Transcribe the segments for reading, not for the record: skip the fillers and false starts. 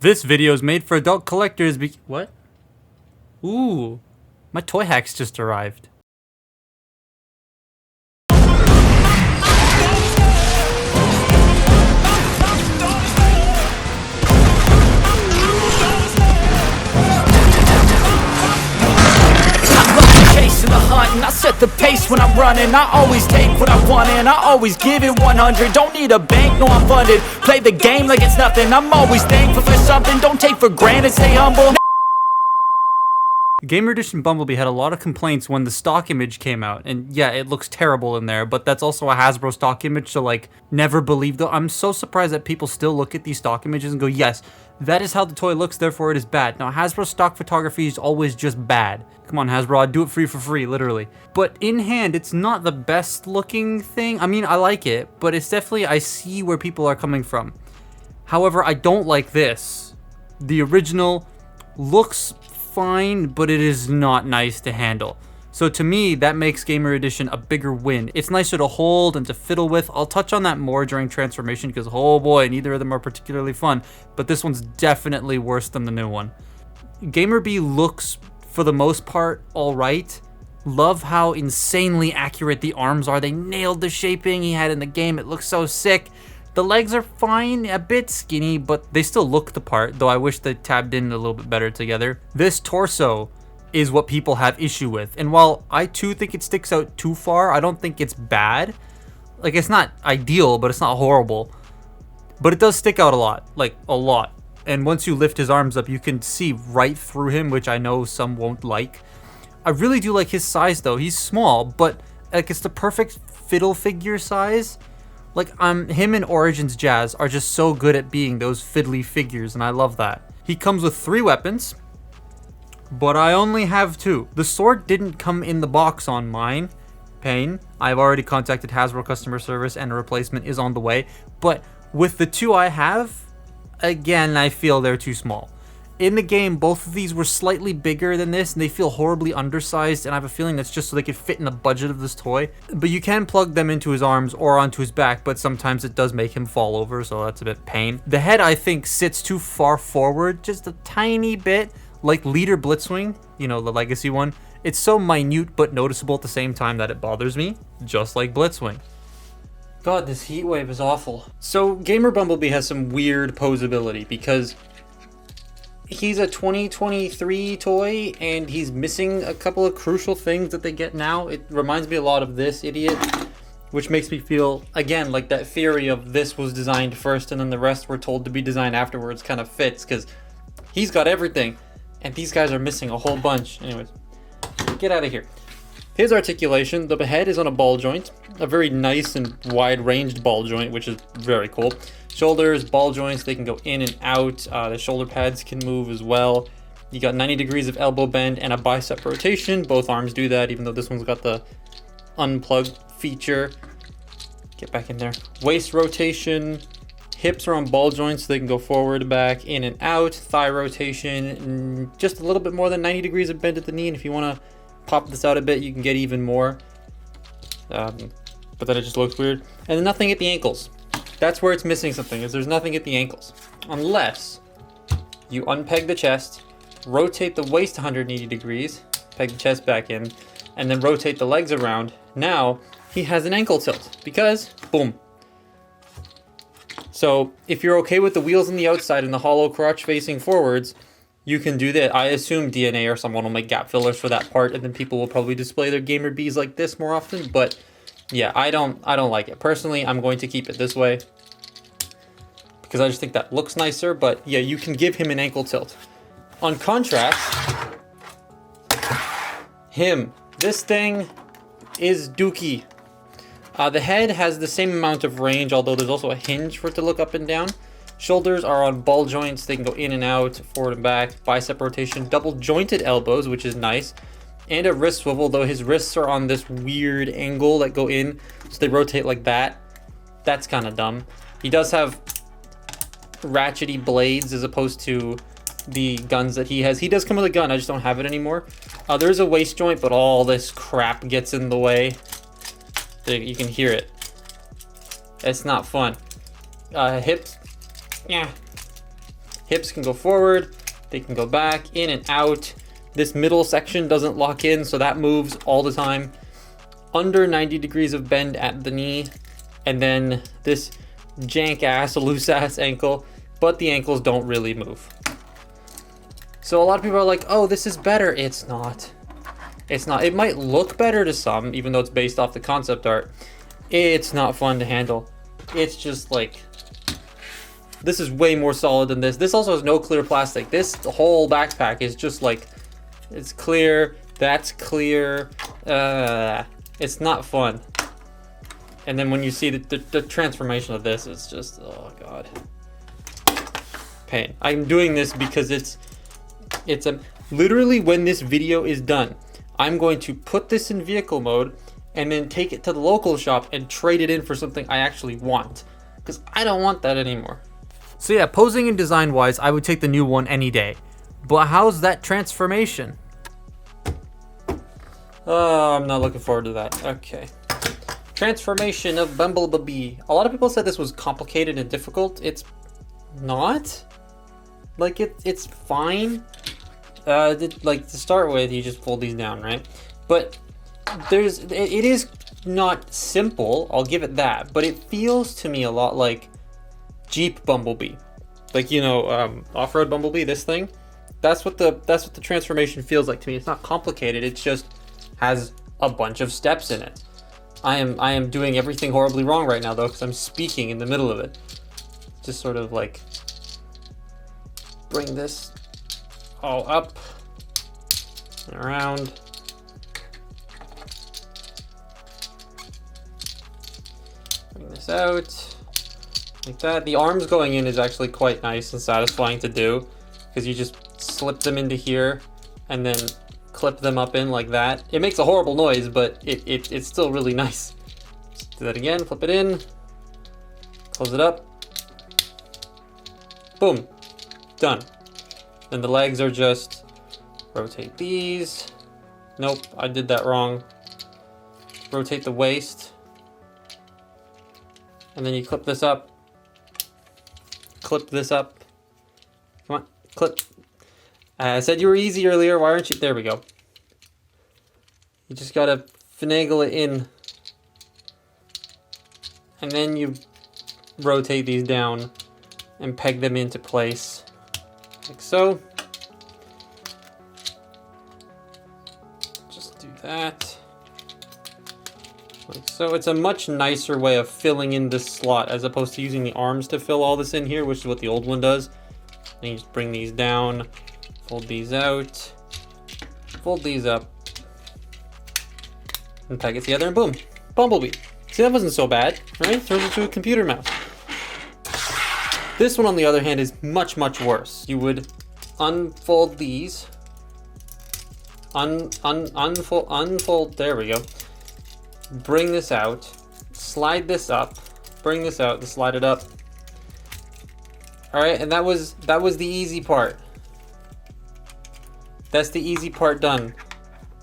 This video is made for adult collectors what? Ooh, my toy hacks just arrived. And I set the pace when I'm running. I always take what I want and I always give it 100. Don't need a bank, no I'm funded. Play the game like it's nothing. I'm always thankful for something. Don't take for granted, stay humble. Gamer Edition Bumblebee had a lot of complaints when the stock image came out, and yeah, it looks terrible in there, but that's also a Hasbro stock image, so like, never believe though. I'm so surprised that people still look at these stock images and go, yes, that is how the toy looks, therefore it is bad. Now, Hasbro stock photography is always just bad. Come on, Hasbro, I'd do it for you for free, literally. But in hand, it's not the best looking thing. I mean, I like it, but it's definitely, I see where people are coming from. However, I don't like this. The original looks fine, but it is not nice to handle. So to me, that makes Gamer Edition a bigger win. It's nicer to hold and to fiddle with. I'll touch on that more during transformation because, oh boy, neither of them are particularly fun, but this one's definitely worse than the new one. Gamer Bee looks, for the most part, alright. Love how insanely accurate the arms are. They nailed the shaping he had in the game. It looks so sick. The legs are fine, a bit skinny, but they still look the part, though I wish they tabbed in a little bit better together. This torso is what people have issue with, and while I too think it sticks out too far, I don't think it's bad. Like, it's not ideal, but it's not horrible. But it does stick out a lot, like, a lot. And once you lift his arms up, you can see right through him, which I know some won't like. I really do like his size, though. He's small, but like, it's the perfect fiddle figure size. Like, him and Origins Jazz are just so good at being those fiddly figures, and I love that. He comes with 3 weapons, but I only have 2. The sword didn't come in the box on mine. Pain. I've already contacted Hasbro customer service, and a replacement is on the way. But with the 2 I have, again, I feel they're too small. In the game, both of these were slightly bigger than this, and they feel horribly undersized, and I have a feeling that's just so they could fit in the budget of this toy. But you can plug them into his arms or onto his back, but sometimes it does make him fall over, so that's a bit pain. The head, I think, sits too far forward, just a tiny bit, like Leader Blitzwing, you know, the legacy one. It's so minute but noticeable at the same time that it bothers me, just like Blitzwing. God, this heat wave is awful. So, Gamer Bumblebee has some weird posability, because he's a 2023 toy, and he's missing a couple of crucial things that they get now. It reminds me a lot of this idiot, which makes me feel, again, like that theory of this was designed first and then the rest were told to be designed afterwards kind of fits, because he's got everything, and these guys are missing a whole bunch. Anyways, get out of here. His articulation, the head is on a ball joint, a very nice and wide-ranged ball joint, which is very cool. Shoulders, ball joints, they can go in and out. The shoulder pads can move as well. You got 90 degrees of elbow bend and a bicep rotation. Both arms do that, even though this one's got the unplug feature. Get back in there. Waist rotation. Hips are on ball joints, so they can go forward, back, in and out. Thigh rotation, just a little bit more than 90 degrees of bend at the knee. And if you want to pop this out a bit, you can get even more. But then it just looks weird. And then nothing at the ankles. That's where it's missing something, is there's nothing at the ankles. Unless you unpeg the chest, rotate the waist 180 degrees, peg the chest back in, and then rotate the legs around. Now, he has an ankle tilt, because, boom. So, if you're okay with the wheels on the outside and the hollow crotch facing forwards, you can do that. I assume DNA or someone will make gap fillers for that part, and then people will probably display their Gamer Bees like this more often, but yeah, I don't like it. Personally, I'm going to keep it this way because I just think that looks nicer, but yeah, you can give him an ankle tilt. On contrast, him. This thing is dookie. The head has the same amount of range, although there's also a hinge for it to look up and down. Shoulders are on ball joints. They can go in and out, forward and back. Bicep rotation, double jointed elbows, which is nice. And a wrist swivel, though his wrists are on this weird angle that go in, so they rotate like that. That's kind of dumb. He does have ratchety blades as opposed to the guns that he has. He does come with a gun, I just don't have it anymore. There's a waist joint, but all this crap gets in the way. You can hear it. It's not fun. Hips. Yeah. Hips can go forward, they can go back, in and out. This middle section doesn't lock in, so that moves all the time. Under 90 degrees of bend at the knee, and then this jank ass, loose ass ankle, but the ankles don't really move. So a lot of people are like, oh, this is better. It's not. It's not. It might look better to some, even though it's based off the concept art. It's not fun to handle. It's just like, this is way more solid than this. This also has no clear plastic. This whole backpack is just like, it's clear, that's clear. It's not fun. And then when you see the transformation of this, it's just, oh God. Pain. I'm doing this because it's literally when this video is done, I'm going to put this in vehicle mode and then take it to the local shop and trade it in for something I actually want. Because I don't want that anymore. So yeah, posing and design wise, I would take the new one any day. But how's that transformation? Oh, I'm not looking forward to that. Okay. Transformation of Bumblebee. A lot of people said this was complicated and difficult. It's not. Like, it's fine. Like, to start with, you just fold these down, right? But it is not simple, I'll give it that, but it feels to me a lot like Jeep Bumblebee. Like, you know, off-road Bumblebee, this thing. That's what the transformation feels like to me. It's not complicated, it just has a bunch of steps in it. I am doing everything horribly wrong right now though, because I'm speaking in the middle of it. Just sort of like bring this all up and around. Bring this out like that. The arms going in is actually quite nice and satisfying to do, because you just slip them into here and then clip them up in like that. It makes a horrible noise, but it's still really nice. Just do that again, flip it in, close it up, boom, done. Then the legs are just rotate these. Nope, I did that wrong. Rotate the waist. And then you clip this up. Clip this up. Come on, clip. I said you were easy earlier, why aren't you? There we go. You just gotta finagle it in. And then you rotate these down and peg them into place. Like so. Just do that. Like so. It's a much nicer way of filling in this slot as opposed to using the arms to fill all this in here, which is what the old one does. And you just bring these down, fold these out, fold these up, and peg it together, and boom, Bumblebee. See, that wasn't so bad, right? Turns into a computer mouse. This one, on the other hand, is much, much worse. You would unfold these, unfold, there we go. Bring this out, slide this up, bring this out and slide it up. All right, and that was the easy part. That's the easy part done.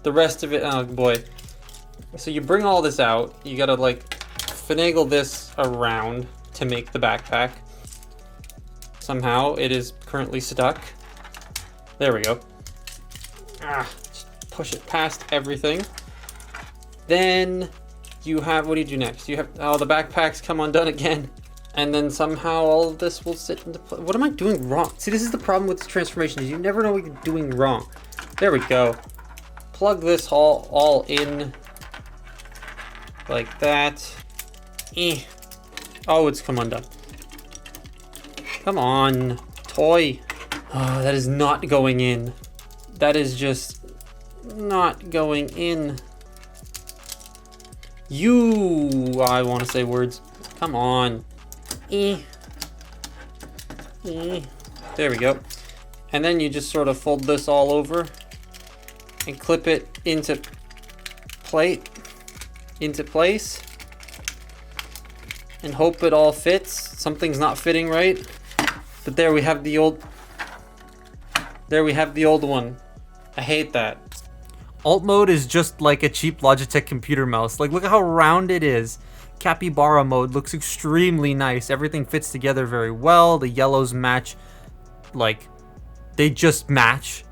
The rest of it, oh boy. So you bring all this out, you gotta like finagle this around to make the backpack. Somehow it is currently stuck. There we go. Just push it past everything. Then you have, what do you do next? You have, oh, the backpacks come undone again. And then somehow all of this will sit into place. What am I doing wrong? See, this is the problem with this transformation, is you never know what you're doing wrong. There we go. Plug this all in like that. Oh, it's come undone. Come on, toy. Oh, that is not going in. That is just not going in. I want to say words. Come on. There we go. And then you just sort of fold this all over and clip it into place and hope it all fits. Something's not fitting right, but there we have the old one. I hate that. Alt mode is just like a cheap Logitech computer mouse. Like, look at how round it is. Capybara mode looks extremely nice. Everything fits together very well. The yellows match Like, they just match.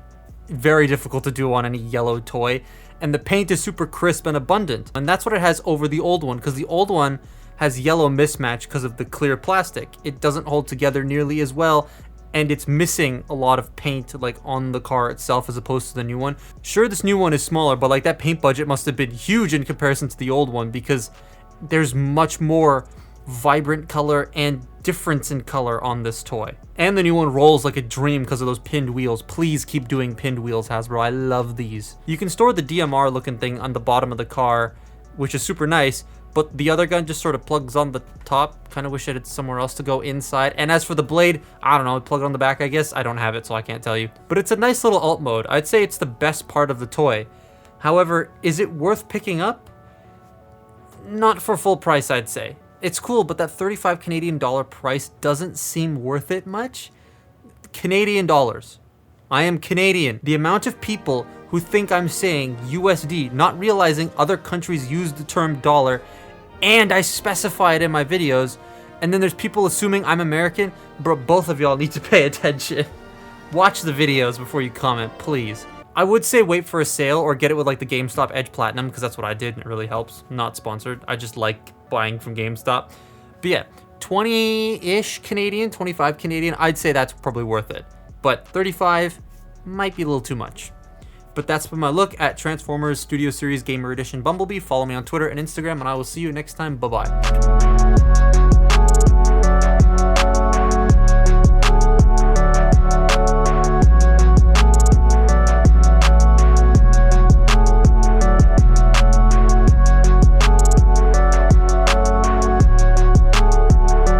Very difficult to do on any yellow toy. And the paint is super crisp and abundant. And that's what it has over the old one, because the old one has yellow mismatch because of the clear plastic. It doesn't hold together nearly as well, and it's missing a lot of paint like on the car itself as opposed to the new one. Sure, this new one is smaller, but like that paint budget must have been huge in comparison to the old one, because there's much more vibrant color and difference in color on this toy. And the new one rolls like a dream because of those pinned wheels. Please keep doing pinned wheels, Hasbro. I love these. You can store the DMR looking thing on the bottom of the car, which is super nice, but the other gun just sort of plugs on the top. Kind of wish it had somewhere else to go inside. And as for the blade, I don't know, plug it on the back, I guess. I don't have it, so I can't tell you. But it's a nice little alt mode. I'd say it's the best part of the toy. However, is it worth picking up? Not for full price, I'd say. It's cool, but that 35 Canadian dollar price doesn't seem worth it much. Canadian dollars. I am Canadian. The amount of people who think I'm saying USD, not realizing other countries use the term dollar, and I specify it in my videos, and then there's people assuming I'm American. Bro, both of y'all need to pay attention. Watch the videos before you comment, please. I would say wait for a sale or get it with like the GameStop Edge Platinum, because that's what I did and it really helps. Not sponsored. I just like buying from GameStop. But yeah, 20-ish Canadian, 25 Canadian, I'd say that's probably worth it. But 35 might be a little too much. But that's been my look at Transformers Studio Series Gamer Edition Bumblebee. Follow me on Twitter and Instagram, and I will see you next time. Bye-bye.